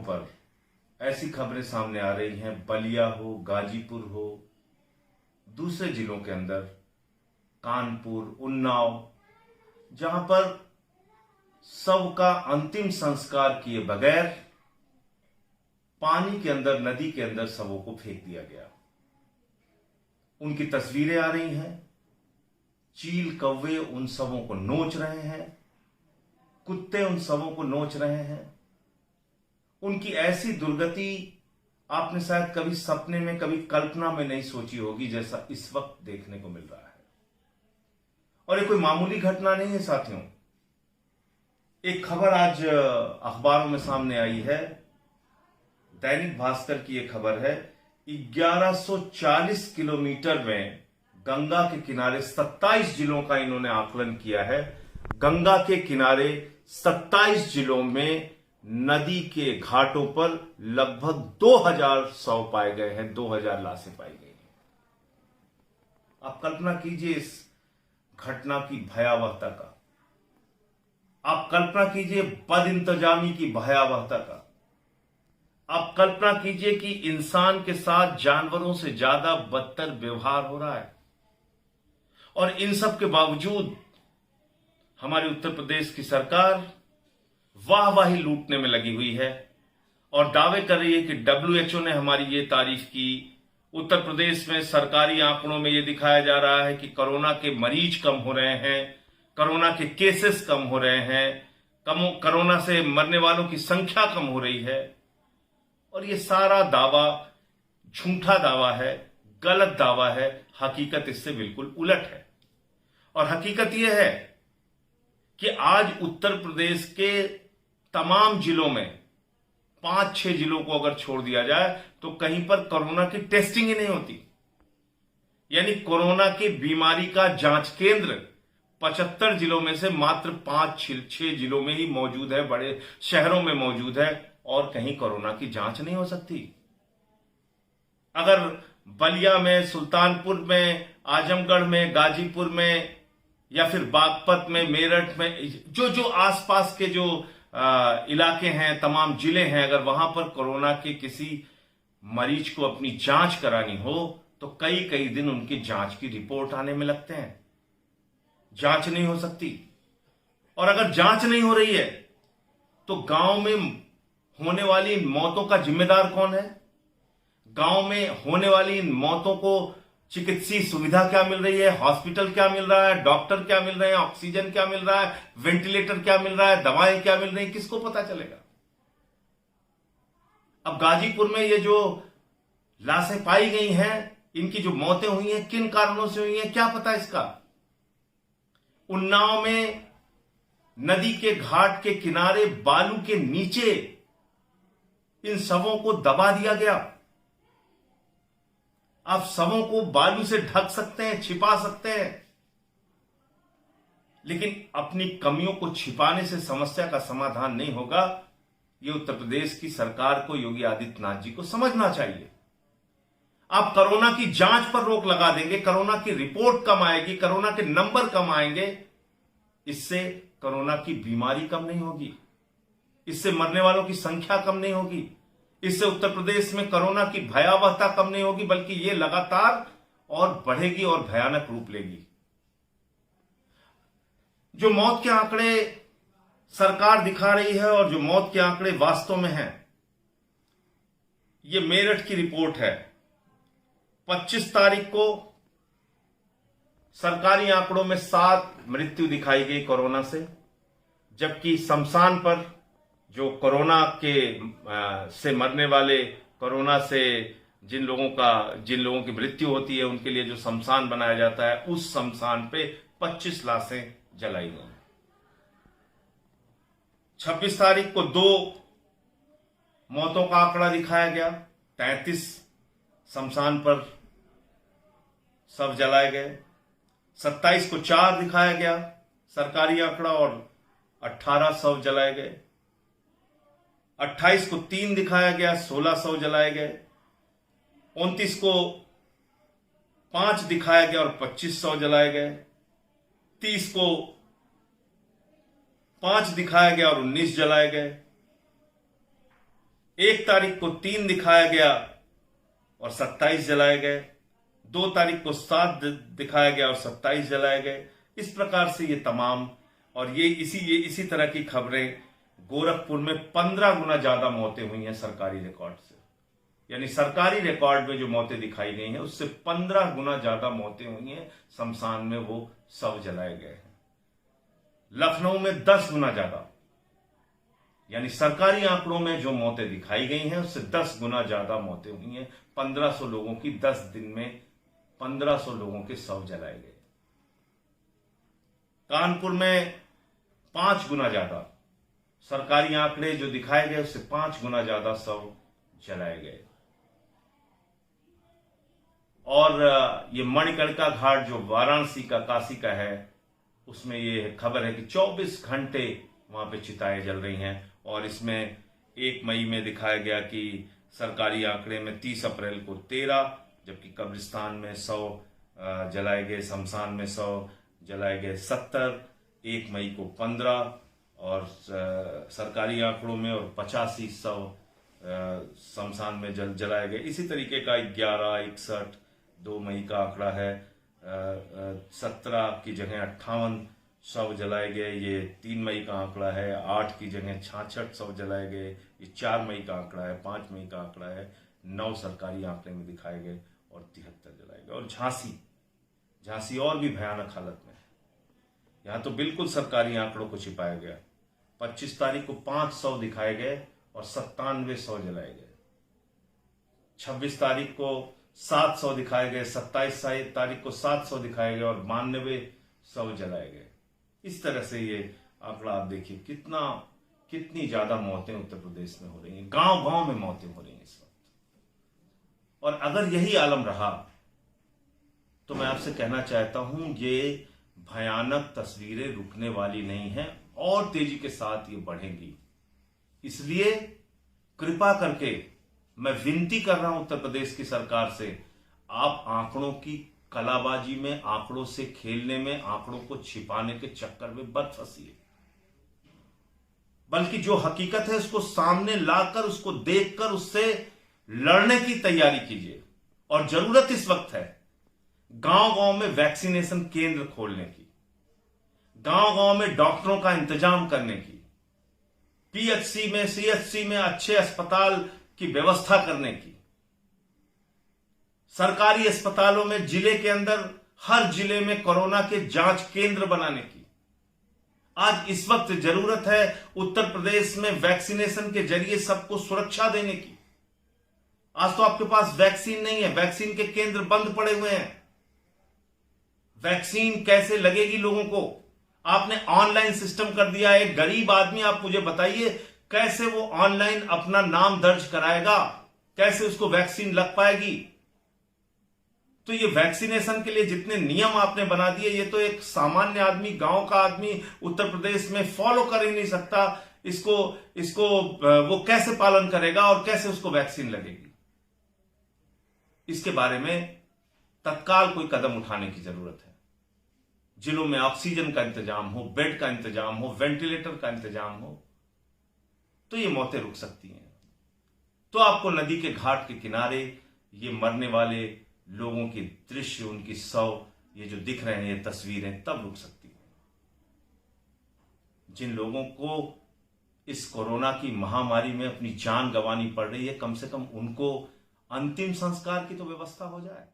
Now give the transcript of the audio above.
पर ऐसी खबरें सामने आ रही हैं, बलिया हो, गाजीपुर हो, दूसरे जिलों के अंदर कानपुर, उन्नाव, जहां पर शव का अंतिम संस्कार किए बगैर पानी के अंदर, नदी के अंदर शवों को फेंक दिया गया। उनकी तस्वीरें आ रही हैं। चील कौवे उन शवों को नोच रहे हैं, कुत्ते उन शवों को नोच रहे हैं। उनकी ऐसी दुर्गति आपने शायद कभी सपने में, कभी कल्पना में नहीं सोची होगी, जैसा इस वक्त देखने को मिल रहा है। और ये कोई मामूली घटना नहीं है साथियों। एक खबर आज अखबारों में सामने आई है, दैनिक भास्कर की यह खबर है। 1140 किलोमीटर में गंगा के किनारे 27 जिलों का इन्होंने आकलन किया है। गंगा के किनारे 27 जिलों में नदी के घाटों पर लगभग 2000 शव पाए गए हैं, 2000 लाशें पाई गई हैं। आप कल्पना कीजिए इस घटना की भयावहता का। आप कल्पना कीजिए बदइंतजामी की भयावहता का। आप कल्पना कीजिए कि इंसान के साथ जानवरों से ज्यादा बदतर व्यवहार हो रहा है। और इन सब के बावजूद हमारी उत्तर प्रदेश की सरकार वाहवाही लूटने में लगी हुई है और दावे कर रही है कि WHO ने हमारी ये तारीफ की। उत्तर प्रदेश में सरकारी आंकड़ों में यह दिखाया जा रहा है कि कोरोना के मरीज कम हो रहे हैं, कोरोना के केसेस कम हो रहे हैं, कोरोना से मरने वालों की संख्या कम हो रही है। और ये सारा दावा झूठा दावा है, गलत दावा है। हकीकत इससे बिल्कुल उलट है। और हकीकत यह है कि आज उत्तर प्रदेश के तमाम जिलों में 5-6 जिलों को अगर छोड़ दिया जाए तो कहीं पर कोरोना की टेस्टिंग ही नहीं होती। यानी कोरोना की बीमारी का जांच केंद्र 75 जिलों में से मात्र 5-6 जिलों में ही मौजूद है, बड़े शहरों में मौजूद है, और कहीं कोरोना की जांच नहीं हो सकती। अगर बलिया में, सुल्तानपुर में, आजमगढ़ में, गाजीपुर में या फिर बागपत में, मेरठ में, जो आसपास के जो इलाके हैं, तमाम जिले हैं, अगर वहां पर कोरोना के किसी मरीज को अपनी जांच करानी हो तो कई कई दिन उनकी जांच की रिपोर्ट आने में लगते हैं। जांच नहीं हो सकती। और अगर जांच नहीं हो रही है तो गांव में होने वाली इन मौतों का जिम्मेदार कौन है? गांव में होने वाली इन मौतों को चिकित्सीय सुविधा क्या मिल रही है? हॉस्पिटल क्या मिल रहा है? डॉक्टर क्या मिल रहे हैं? ऑक्सीजन क्या मिल रहा है? वेंटिलेटर क्या मिल रहा है? दवाएं क्या मिल रही हैं? किसको पता चलेगा? अब गाजीपुर में ये जो लाशें पाई गई हैं, इनकी जो मौतें हुई हैं, किन कारणों से हुई हैं, क्या पता इसका? उन्नाव में नदी के घाट के किनारे बालू के नीचे इन शवों को दबा दिया गया। आप शवों को बालू से ढक सकते हैं, छिपा सकते हैं, लेकिन अपनी कमियों को छिपाने से समस्या का समाधान नहीं होगा। यह उत्तर प्रदेश की सरकार को, योगी आदित्यनाथ जी को समझना चाहिए। आप कोरोना की जांच पर रोक लगा देंगे, कोरोना की रिपोर्ट कम आएगी, कोरोना के नंबर कम आएंगे, इससे कोरोना की बीमारी कम नहीं होगी, इससे मरने वालों की संख्या कम नहीं होगी, इससे उत्तर प्रदेश में कोरोना की भयावहता कम नहीं होगी, बल्कि यह लगातार और बढ़ेगी और भयानक रूप लेगी। जो मौत के आंकड़े सरकार दिखा रही है और जो मौत के आंकड़े वास्तव में हैं, यह मेरठ की रिपोर्ट है। 25 तारीख को सरकारी आंकड़ों में 7 मृत्यु दिखाई गई कोरोना से, जबकि शमशान पर जो कोरोना के से मरने वाले, कोरोना से जिन लोगों की मृत्यु होती है, उनके लिए जो शमशान बनाया जाता है, उस शमशान पे 25 लाशें जलाई गई। 26 तारीख को 2 मौतों का आंकड़ा दिखाया गया, 33 शमशान पर शव जलाए गए। 27 को 4 दिखाया गया सरकारी आंकड़ा और 18 शव जलाए गए। 28 को 3 दिखाया गया, 16 शव जलाए गए। 29 को 5 दिखाया गया और 25 शव जलाए गए। 30 को 5 दिखाया गया और 19 जलाए गए। 1 तारीख को 3 दिखाया गया और 27 जलाए गए। 2 तारीख को 7 दिखाया गया और 27 जलाए गए। इस प्रकार से ये तमाम, और ये इसी तरह की खबरें गोरखपुर में 15 गुना ज्यादा मौतें हुई हैं सरकारी रिकॉर्ड से। यानी सरकारी रिकॉर्ड में जो मौतें दिखाई गई हैं उससे 15 गुना ज्यादा मौतें हुई हैं। शमशान में वो शव जलाए गए हैं। लखनऊ में 10 गुना ज्यादा, यानी सरकारी आंकड़ों में जो मौतें दिखाई गई हैं उससे 10 गुना ज्यादा मौतें हुई हैं। 1500 लोगों की 10 दिन में 1500 लोगों के शव जलाए गए। कानपुर में 5 गुना ज्यादा, सरकारी आंकड़े जो दिखाए गए उससे 5 गुना ज्यादा शव जलाए गए। और ये मणिकर्णिका घाट जो वाराणसी का, काशी का है, उसमें ये खबर है कि 24 घंटे वहां पे चिताएं जल रही हैं। और इसमें 1 मई में दिखाया गया कि सरकारी आंकड़े में 30 अप्रैल को 13, जबकि कब्रिस्तान में 100 जलाए गए, शमशान में 100 जलाए गए 70, 1 मई को 15 और सरकारी आंकड़ों में, और 85 शव शमशान में जलाए गए। इसी तरीके का 11, 61, 2 मई का आंकड़ा है। 17 की जगह 58 शव जलाए गए, ये 3 मई का आंकड़ा है। 8 की जगह 66 शव जलाए गए, ये 4 मई का आंकड़ा है। 5 मई का आंकड़ा है। 9 सरकारी आंकड़े में दिखाए गए और 73 जलाए गए। और झांसी और भी भयानक हालत में है। यहां तो बिल्कुल सरकारी आंकड़ों को छिपाया गया। 25 तारीख को 500 दिखाए गए और 97 शव जलाए गए। 26 तारीख को 700 दिखाए गए, 27 तारीख को 700 दिखाए गए और 92 शव जलाए गए। इस तरह से ये आंकड़ा आप देखिए, कितनी ज्यादा मौतें उत्तर प्रदेश में हो रही हैं। गांव गांव में मौतें हो रही हैं इस वक्त। और अगर यही आलम रहा तो मैं आपसे कहना चाहता हूं, ये भयानक तस्वीरें रुकने वाली नहीं हैं और तेजी के साथ ये बढ़ेंगी। इसलिए कृपा करके मैं विनती कर रहा हूं उत्तर प्रदेश की सरकार से, आप आंकड़ों की कलाबाजी में, आंकड़ों से खेलने में, आंकड़ों को छिपाने के चक्कर में मत फंसिए, बल्कि जो हकीकत है उसको सामने लाकर, उसको देखकर उससे लड़ने की तैयारी कीजिए। और जरूरत इस वक्त है गांव गांव में वैक्सीनेशन केंद्र खोलने की, गांव गांव में डॉक्टरों का इंतजाम करने की, पीएचसी में, सीएचसी में अच्छे अस्पताल की व्यवस्था करने की, सरकारी अस्पतालों में जिले के अंदर हर जिले में कोरोना के जांच केंद्र बनाने की। आज इस वक्त जरूरत है उत्तर प्रदेश में वैक्सीनेशन के जरिए सबको सुरक्षा देने की। आज तो आपके पास वैक्सीन नहीं है, वैक्सीन के केंद्र बंद पड़े हुए हैं। वैक्सीन कैसे लगेगी लोगों को? आपने ऑनलाइन सिस्टम कर दिया है। एक गरीब आदमी, आप मुझे बताइए कैसे वो ऑनलाइन अपना नाम दर्ज कराएगा, कैसे उसको वैक्सीन लग पाएगी? तो ये वैक्सीनेशन के लिए जितने नियम आपने बना दिए, ये तो एक सामान्य आदमी, गांव का आदमी उत्तर प्रदेश में फॉलो कर ही नहीं सकता। इसको वो कैसे पालन करेगा और कैसे उसको वैक्सीन लगेगी? इसके बारे में तत्काल कोई कदम उठाने की जरूरत है। जिलों में ऑक्सीजन का इंतजाम हो, बेड का इंतजाम हो, वेंटिलेटर का इंतजाम हो, तो ये मौतें रुक सकती हैं। तो आपको नदी के घाट के किनारे ये मरने वाले लोगों के दृश्य, उनकी शव, ये जो दिख रहे हैं, ये तस्वीरें तब रुक सकती हैं। जिन लोगों को इस कोरोना की महामारी में अपनी जान गंवानी पड़ रही है, कम से कम उनको अंतिम संस्कार की तो व्यवस्था हो जाए।